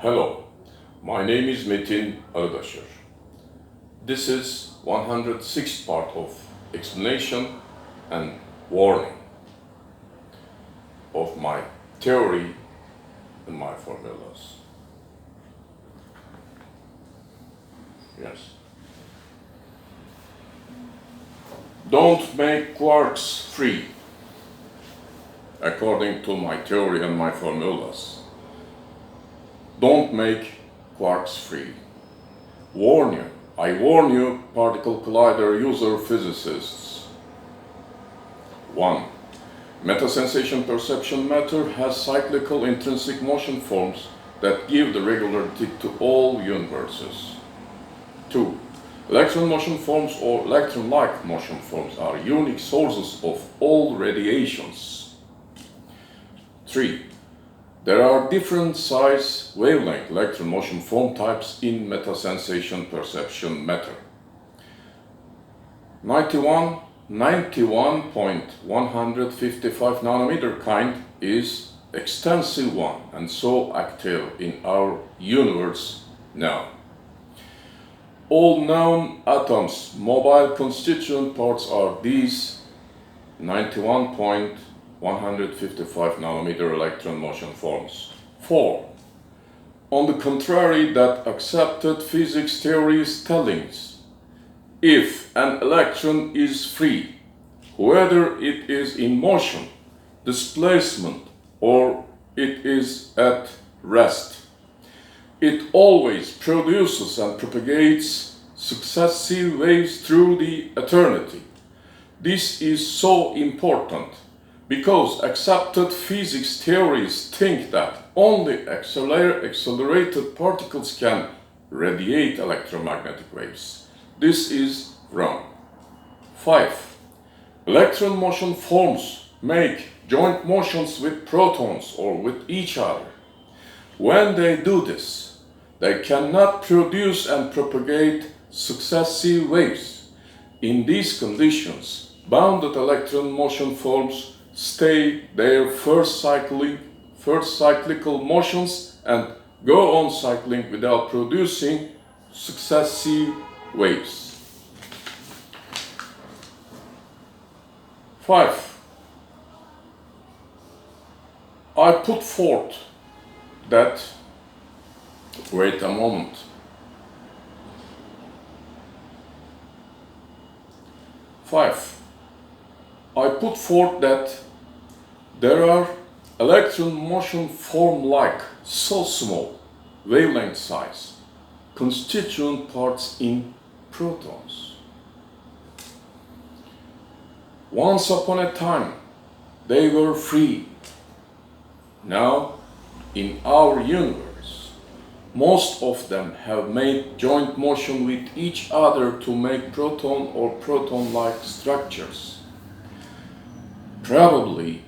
Hello, my name is METİN. This is 106th part of explanation and warning of my theory and my formulas. Yes. Don't make quarks free, according to my theory and my formulas. Don't make quarks free. I warn you, particle collider user physicists. 1. Metasensation perception matter has cyclical intrinsic motion forms that give the regularity to all universes. 2. Electron motion forms or electron-like motion forms are unique sources of all radiations. 3. There are different size wavelength electron motion form types in metasensation perception matter. 91.155 nanometer kind is extensive one and so active in our universe now. All known atoms' mobile constituent parts are these 91.155 nanometer electron motion forms. 4. On the contrary, that accepted physics theory is telling us, if an electron is free, whether it is in motion, displacement, or it is at rest, it always produces and propagates successive waves through the eternity. This is so important because accepted physics theories think that only accelerated particles can radiate electromagnetic waves. This is wrong. 5. Electron motion forms make joint motions with protons or with each other. When they do this, they cannot produce and propagate successive waves. In these conditions, bounded electron motion forms stay their first cyclical motions and go on cycling without producing successive waves. 5. I put forth that, wait a moment. I put forth that there are electron motion form like so small wavelength size constituent parts in protons. Once upon a time they were free. Now in our universe most of them have made joint motion with each other to make proton or proton-like structures. Probably,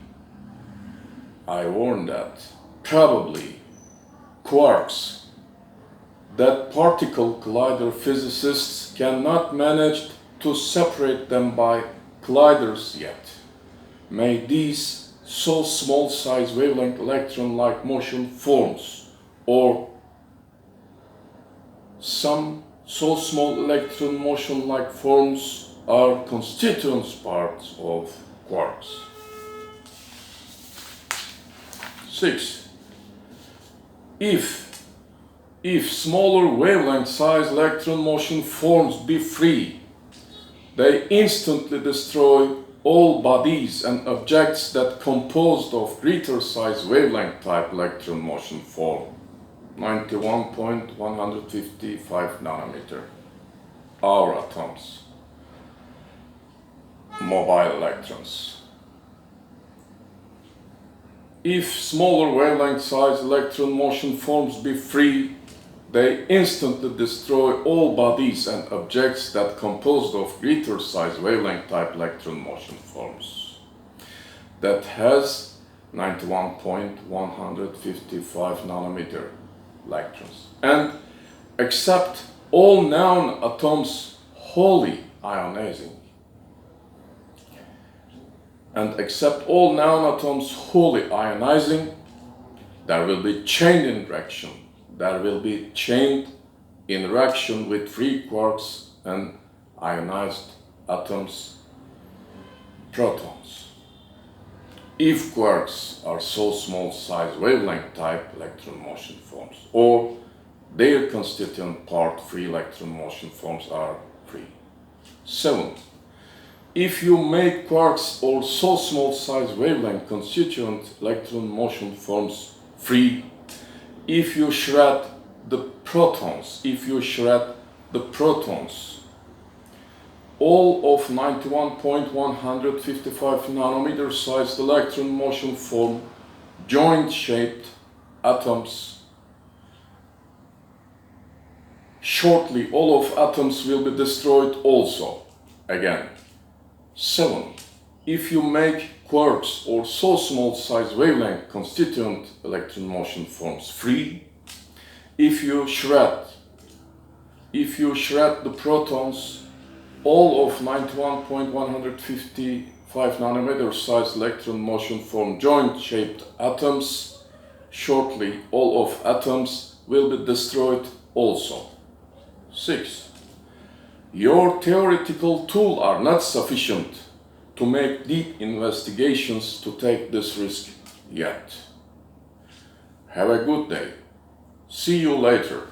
I warn that, probably quarks, that particle collider physicists cannot manage to separate them by colliders yet, may these so small size wavelength electron-like motion forms or some so small electron motion-like forms are constituent parts of quarks. 6. If smaller wavelength size electron motion forms be free, they instantly destroy all bodies and objects that composed of greater size wavelength type electron motion form. 91.155 nanometer. Our atoms. Mobile electrons. If smaller wavelength size electron motion forms be free, they instantly destroy all bodies and objects that composed of greater size wavelength type electron motion forms. That has 91.155 nanometer electrons. And accept all known atoms wholly ionizing. And accept all known atoms wholly ionizing, there will be chain interaction there will be chain interaction with free quarks and ionized atoms, protons. If quarks are so small size wavelength type electron motion forms, or their constituent part free electron motion forms are free. 7. If you make quarks or so small size wavelength constituent electron motion forms free, if you shred the protons, all of 91.155 nanometer sized electron motion form joint shaped atoms, shortly all of atoms will be destroyed also. Again. 7. If you make quarks or so small size wavelength constituent electron motion forms free, if you shred the protons, all of 91.155 nanometer sized electron motion form joint shaped atoms, shortly all of atoms will be destroyed also. 6. Your theoretical tools are not sufficient to make deep investigations to take this risk yet. Have a good day. See you later.